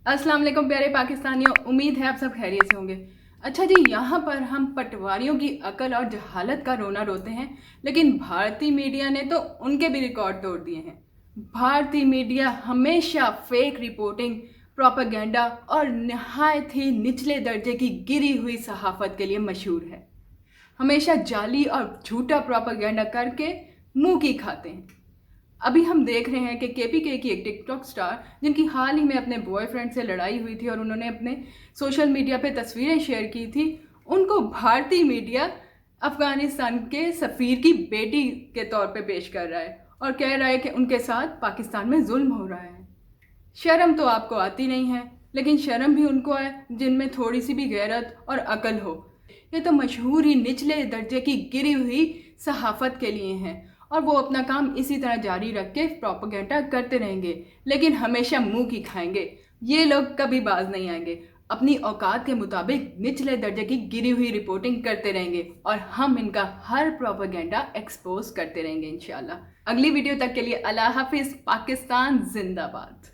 अस्सलाम वालेकुम प्यारे पाकिस्तानियों, उम्मीद है आप सब खैरियत से होंगे। अच्छा जी, यहाँ पर हम पटवारियों की अकल और जहालत का रोना रोते हैं, लेकिन भारतीय मीडिया ने तो उनके भी रिकॉर्ड तोड़ दिए हैं। भारतीय मीडिया हमेशा फेक रिपोर्टिंग, प्रोपेगेंडा और नहायत ही निचले दर्जे की गिरी हुई सहाफत के लिए मशहूर है। हमेशा जाली और झूठा प्रोपेगेंडा करके मुंह की खाते हैं। अभी हम देख रहे हैं कि केपीके की एक टिकटॉक स्टार, जिनकी हाल ही में अपने बॉयफ्रेंड से लड़ाई हुई थी और उन्होंने अपने सोशल मीडिया पे तस्वीरें शेयर की थी, उनको भारतीय मीडिया अफगानिस्तान के सफ़ीर की बेटी के तौर पे पेश कर रहा है और कह रहा है कि उनके साथ पाकिस्तान में जुल्म हो रहा है। शर्म तो आपको आती नहीं है, लेकिन शर्म भी उनको है जिनमें थोड़ी सी भी गैरत और अकल हो। ये तो मशहूर ही निचले दर्जे की गिरी हुई सहाफत के लिए हैं और वो अपना काम इसी तरह जारी रख के प्रोपेगेंडा करते रहेंगे, लेकिन हमेशा मुंह की खाएंगे। ये लोग कभी बाज नहीं आएंगे, अपनी औकात के मुताबिक निचले दर्जे की गिरी हुई रिपोर्टिंग करते रहेंगे और हम इनका हर प्रोपेगेंडा एक्सपोज करते रहेंगे इंशाल्लाह। अगली वीडियो तक के लिए अल्लाह हाफिज़। पाकिस्तान जिंदाबाद।